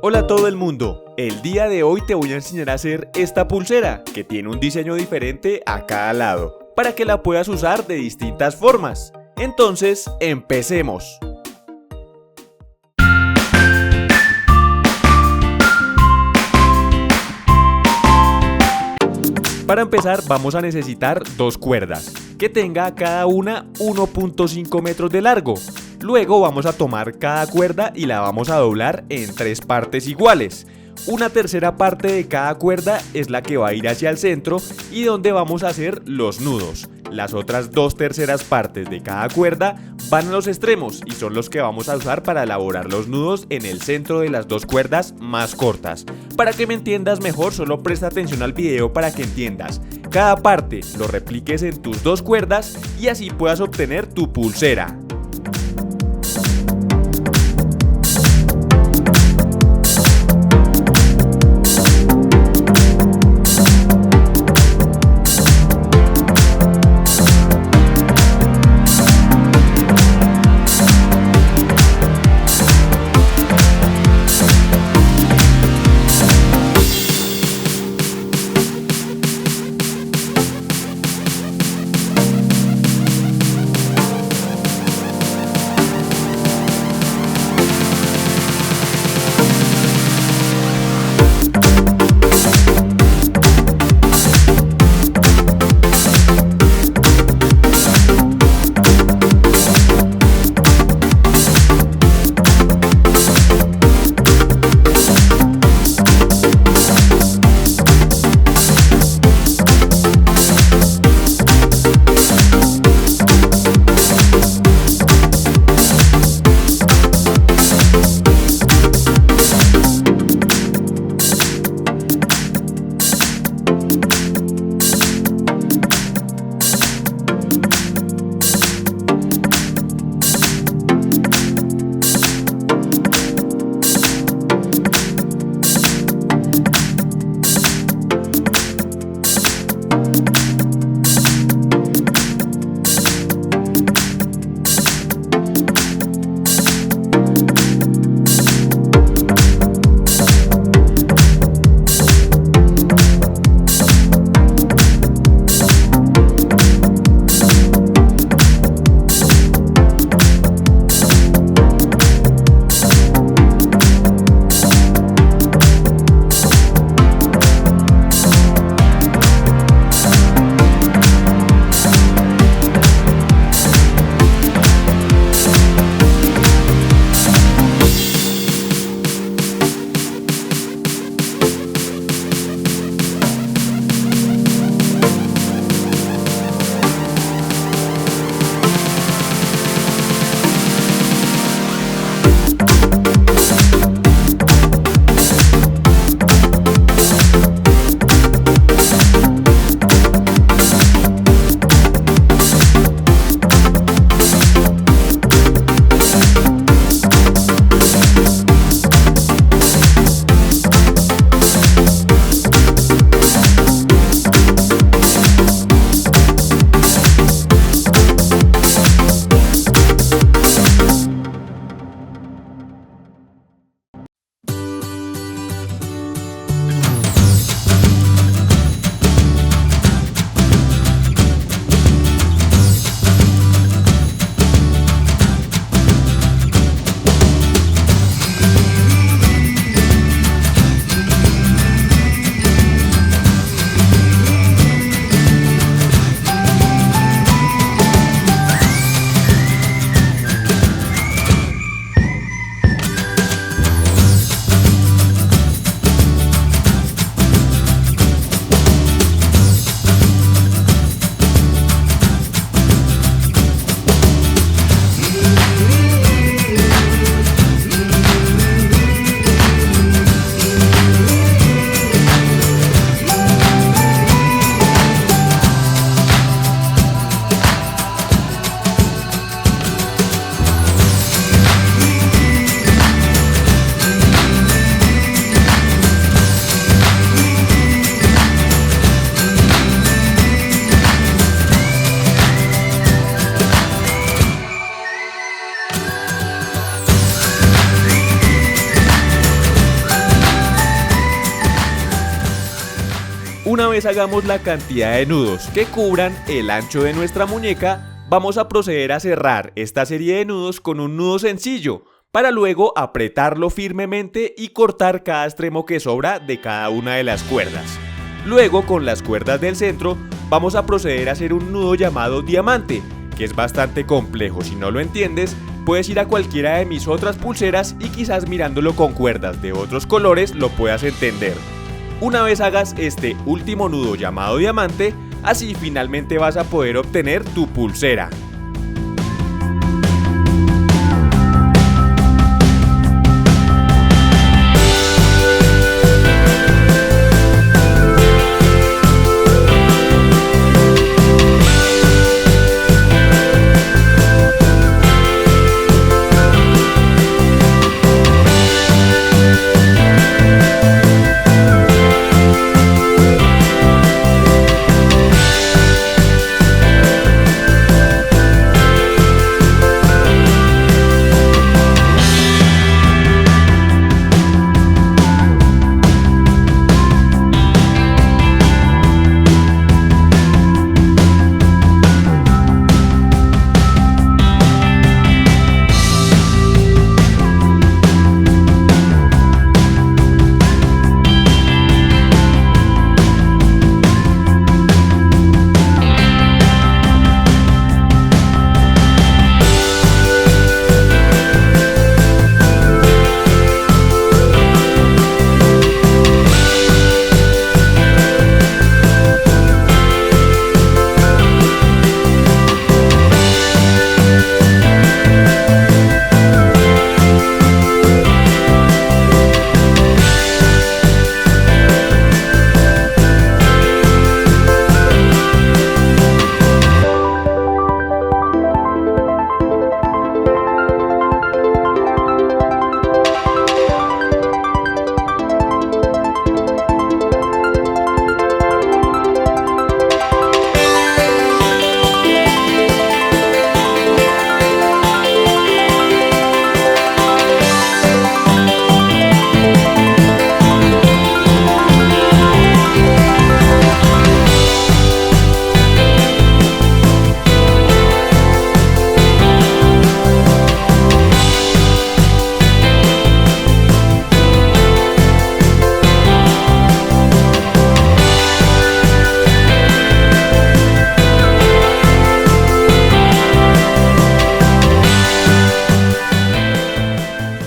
Hola a todo el mundo, el día de hoy te voy a enseñar a hacer esta pulsera que tiene un diseño diferente a cada lado para que la puedas usar de distintas formas. Entonces, empecemos. Para empezar vamos a necesitar dos cuerdas, que tenga cada una 1.5 metros de largo. Luego vamos a tomar cada cuerda y la vamos a doblar en 3 partes iguales. Una tercera parte de cada cuerda es la que va a ir hacia el centro y donde vamos a hacer los nudos. Las otras 2 terceras partes de cada cuerda van a los extremos y son los que vamos a usar para elaborar los nudos en el centro de las 2 cuerdas más cortas. Para que me entiendas mejor, solo presta atención al video para que entiendas cada parte, lo repliques en tus 2 cuerdas y así puedas obtener tu pulsera. Una vez hagamos la cantidad de nudos que cubran el ancho de nuestra muñeca, vamos a proceder a cerrar esta serie de nudos con un nudo sencillo, para luego apretarlo firmemente y cortar cada extremo que sobra de cada una de las cuerdas. Luego, con las cuerdas del centro, vamos a proceder a hacer un nudo llamado diamante, que es bastante complejo. Si no lo entiendes, puedes ir a cualquiera de mis otras pulseras y quizás mirándolo con cuerdas de otros colores lo puedas entender. Una vez hagas este último nudo llamado diamante, así finalmente vas a poder obtener tu pulsera.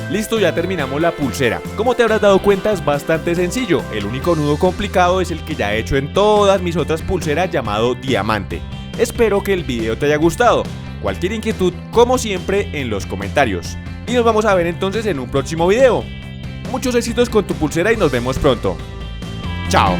Listo, ya terminamos la pulsera. Como te habrás dado cuenta, es bastante sencillo. El único nudo complicado es el que ya he hecho en todas mis otras pulseras, llamado diamante. Espero que el video te haya gustado. Cualquier inquietud, como siempre, en los comentarios. Y nos vamos a ver entonces en un próximo video. Muchos éxitos con tu pulsera y nos vemos pronto. Chao.